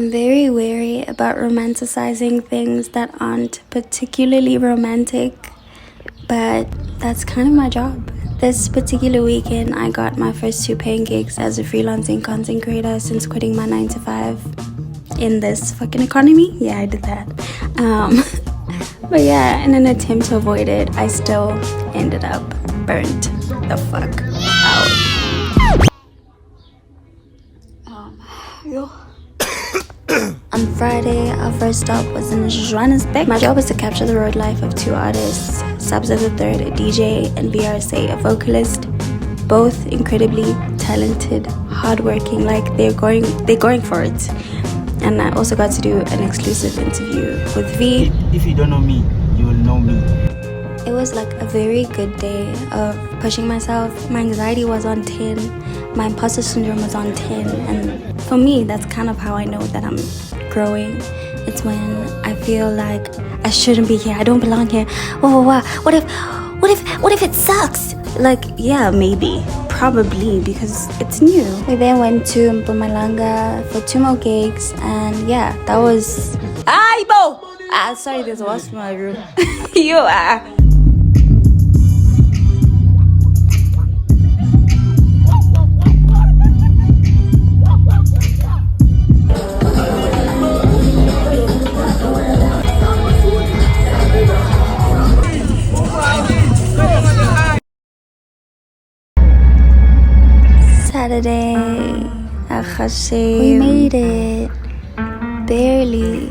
I'm very wary about romanticizing things that aren't particularly romantic, but that's kind of my job. This particular weekend, I got my first 2 paying gigs as a freelancing content creator since quitting my 9 to 5 in this fucking economy. Yeah, I did that. But yeah, in an attempt to avoid it, I still ended up burnt the fuck out. On Friday, our first stop was in Johannesburg. My job was to capture the road life of 2 artists, Subs of the Third, a DJ, and VeeRSA, a vocalist. Both incredibly talented, hardworking, like they're going for it. And I also got to do an exclusive interview with V. If you don't know me, you will know me. It was like a very good day of pushing myself. My anxiety was on 10. My imposter syndrome was on 10. And for me, that's kind of how I know that I'm growing. It's when I feel like I shouldn't be here. I don't belong here. Whoa. What if it sucks? Like, yeah, maybe. Probably, because it's new. We then went to Mpumalanga for 2 more gigs. And yeah, that was... sorry, there's a wasp in my room. You are... Saturday, we made it. Barely.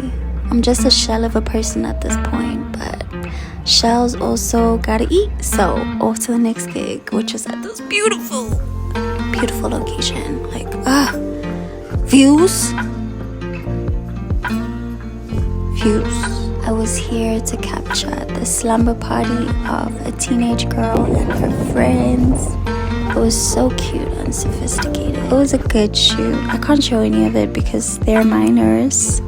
I'm just a shell of a person at this point, but shells also gotta eat. So off to the next gig, which is at this beautiful location. Like, views. I was here to capture the slumber party of a teenage girl and her friends. It was so cute and sophisticated. It was a good shoot. I can't show any of it because they're minors,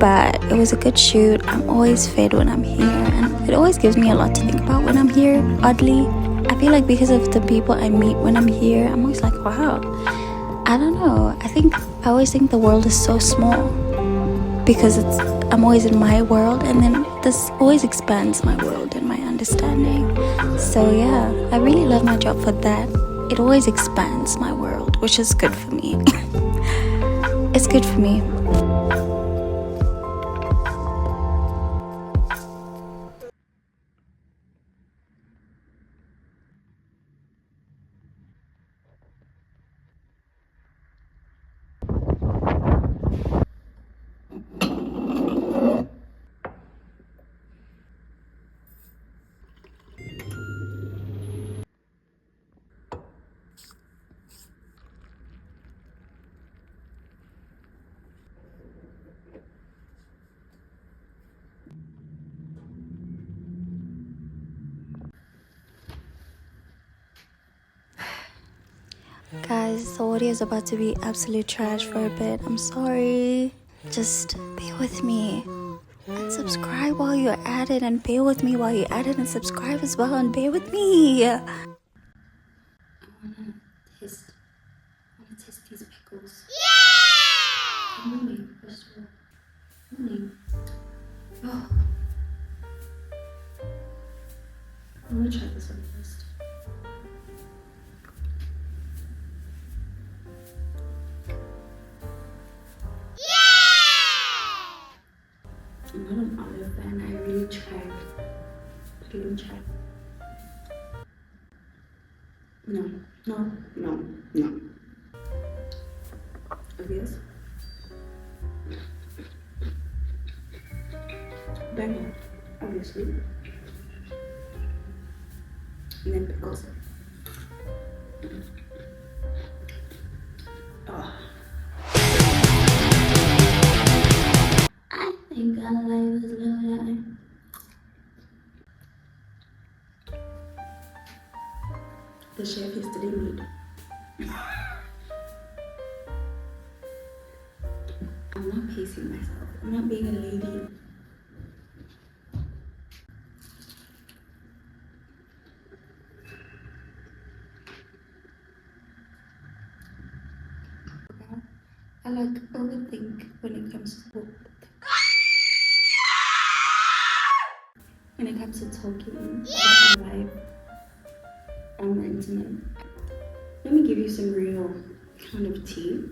but it was a good shoot. I'm always fed when I'm here, and it always gives me a lot to think about when I'm here, oddly. I feel like because of the people I meet when I'm here, I'm always like, wow. I don't know. I always think the world is so small because I'm always in my world, and then this always expands my world and my understanding. So yeah, I really love my job for that. It always expands my world, which is good for me. It's good for me. Guys, the audio is about to be absolute trash for a bit. I'm sorry. Just bear with me. And subscribe while you're at it, and bear with me while you're at it, and subscribe as well, and bear with me. I wanna test these pickles. Yeah! Good morning, first of all. Morning. Oh. I'm gonna try this one first. I'm not an olive fan. I really tried. Put it in chat. No. Obvious. Banana, obviously. And then pickles. Oh. I think I like this little guy. The chef yesterday made. I'm not pacing myself. I'm not being a lady. I like overthink when it comes to talking about my life on the internet. Let me give you some real kind of tea.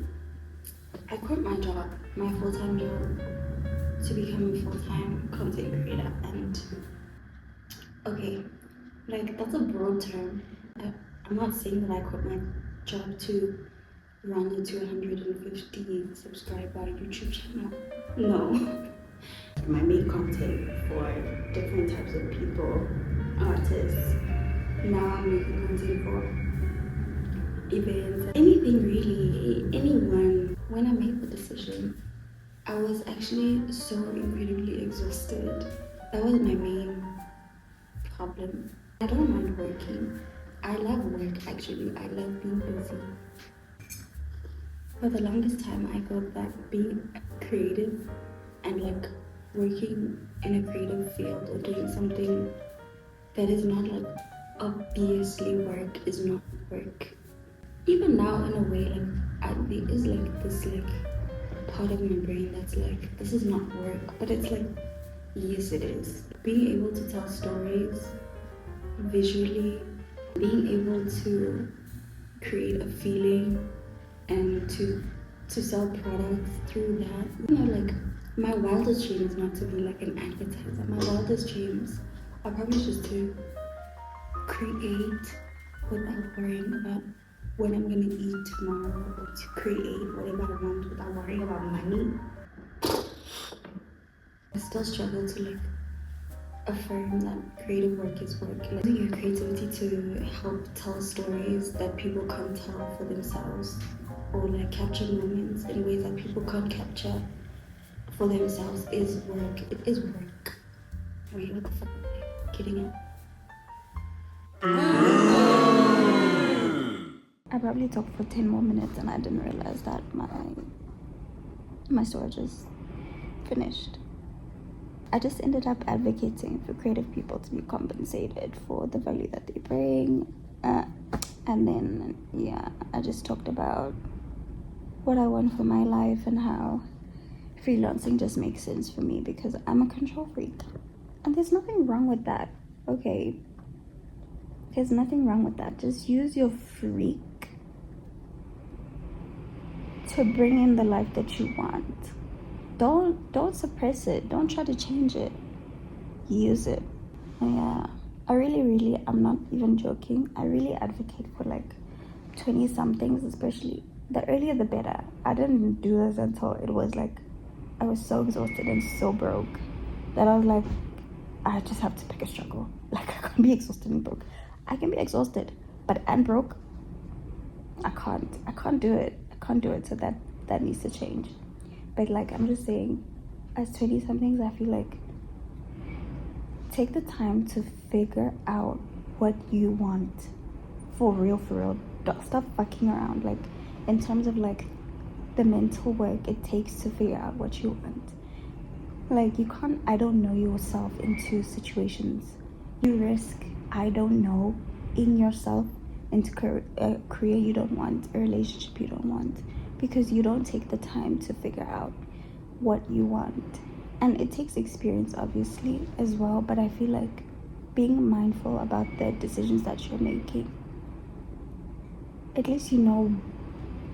I quit my job, my full-time job, to become a full-time content creator, and okay, like that's a broad term. I'm not saying that I quit my job to run a 250 subscriber YouTube channel. No. I made content for different types of people, artists. Now I'm making content for events, anything really, anyone. When I made the decision, I was actually so incredibly exhausted. That was my main problem. I don't mind working. I love work actually. I love being busy. For the longest time, I thought that being creative and like working in a creative field or doing something that is not like obviously work is not work. Even now, in a way, like there is like this like part of my brain that's like, this is not work, but it's like, yes it is. Being able to tell stories visually, being able to create a feeling and to sell products through that. You know, like my wildest dream is not to be like an advertiser. My wildest dreams are probably just to create without worrying about what I'm gonna eat tomorrow, or to create whatever I want without worrying about money. I still struggle to like affirm that creative work is work. Like using your creativity to help tell stories that people can't tell for themselves, or like capture moments in ways that people can't capture for themselves is work. It is work. Wait, what the fuck am I getting at? I probably talked for 10 more minutes and I didn't realize that my storage is finished. I just ended up advocating for creative people to be compensated for the value that they bring. And then, yeah, I just talked about what I want for my life and how freelancing just makes sense for me because I'm a control freak. And there's nothing wrong with that, okay? There's nothing wrong with that. Just use your freak to bring in the life that you want. Don't suppress it. Don't try to change it. Use it. And yeah, I'm not even joking. I really advocate for like 20 somethings, especially the earlier the better. I didn't do this until it was like I was so exhausted and so broke that I was like, I just have to pick a struggle. Like I can't be exhausted and broke. I can be exhausted, but and broke, I can't do it. So that needs to change. But like I'm just saying, as 20 somethings, I feel like take the time to figure out what you want for real. Don't stop fucking around, like in terms of like the mental work it takes to figure out what you want. Like you can't I don't know yourself into situations. You risk I don't know in yourself into a career you don't want, a relationship you don't want, because you don't take the time to figure out what you want. And it takes experience obviously as well, but I feel like being mindful about the decisions that you're making, at least you know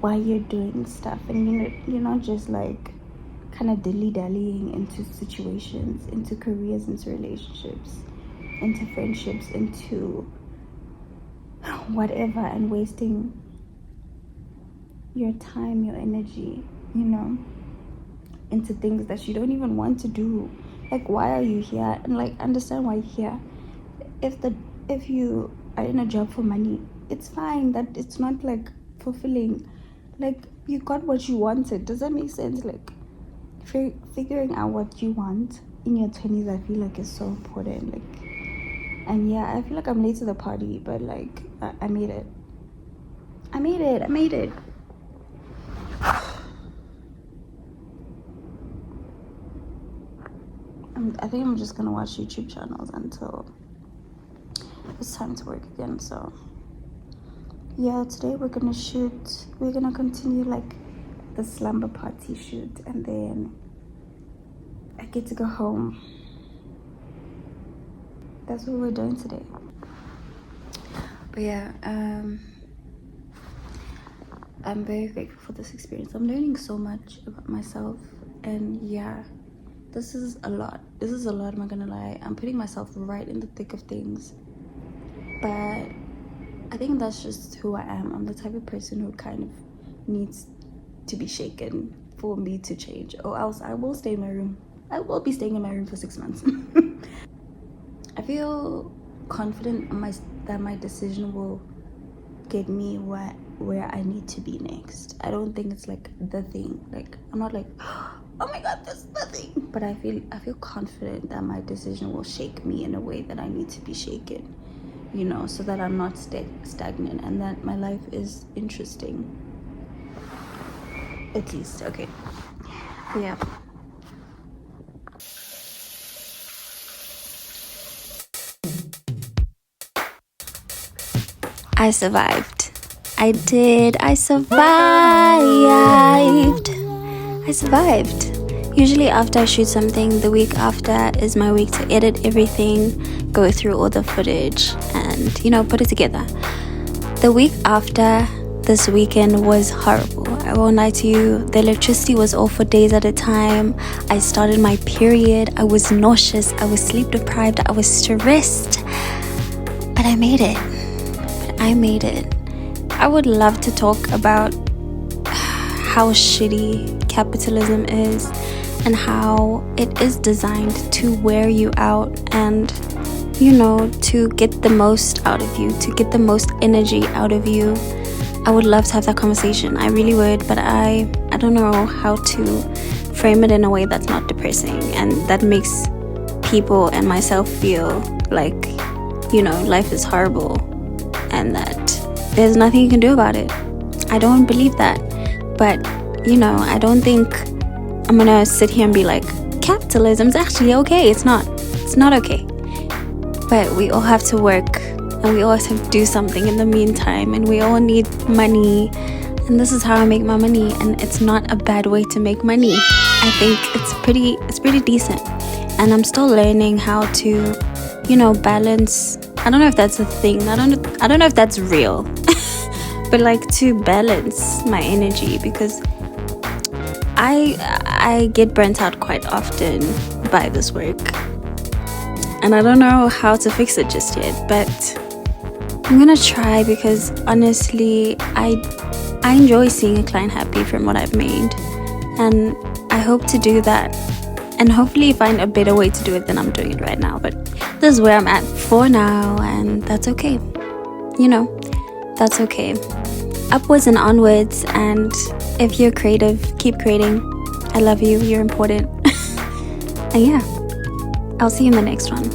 why you're doing stuff, and you're not just like kind of dilly-dallying into situations, into careers, into relationships, into friendships, into whatever, and wasting your time, your energy, into things that you don't even want to do. Like, why are you here? And like understand why you're here. If you are in a job for money, it's fine. That it's not like fulfilling. Like you got what you wanted. Does that make sense? Like figuring out what you want in your 20s, I feel like is so important. Like, and yeah, I feel like I'm late to the party, but like I made it. I made it. I think I'm just gonna watch YouTube channels until it's time to work again. So yeah, today we're gonna continue like the slumber party shoot, and then I get to go home. That's what we're doing today. But yeah, I'm very grateful for this experience. I'm learning so much about myself, and yeah, this is a lot. I'm not gonna lie. I'm putting myself right in the thick of things, but I think that's just who I am. I'm the type of person who kind of needs to be shaken for me to change, or else I will stay in my room. I will be staying in my room for 6 months. I feel confident that my decision will get me where I need to be next. I don't think it's like the thing. Like, I'm not like, oh my god, that's the thing. But I feel confident that my decision will shake me in a way that I need to be shaken, you know, so that I'm not stagnant and that my life is interesting. At least, okay. Yeah. I survived. I did. I survived. Usually after I shoot something, the week after is my week to edit everything, go through all the footage and, you know, put it together. The week after this weekend was horrible. I won't lie to you. The electricity was off for days at a time. I started my period. I was nauseous. I was sleep deprived. I was stressed. But I made it. I would love to talk about how shitty capitalism is and how it is designed to wear you out and, you know, to get the most out of you, to get the most energy out of you. I would love to have that conversation. I really would, but I don't know how to frame it in a way that's not depressing and that makes people and myself feel like, you know, life is horrible and that there's nothing you can do about it. I don't believe that. But, you know, I don't think I'm gonna sit here and be like, capitalism's actually okay. It's not okay. But we all have to work and we all have to do something in the meantime, and we all need money, and this is how I make my money, and it's not a bad way to make money. I think it's pretty decent, and I'm still learning how to, you know, balance. I don't know if that's a thing. I don't know if that's real. But like, to balance my energy, because I get burnt out quite often by this work, and I don't know how to fix it just yet, but I'm gonna try, because honestly I enjoy seeing a client happy from what I've made, and I hope to do that and hopefully find a better way to do it than I'm doing it right now. But this is where I'm at for now, and that's okay. You know, that's okay. Upwards and onwards, and if you're creative, keep creating. I love you, you're important. And yeah, I'll see you in the next one.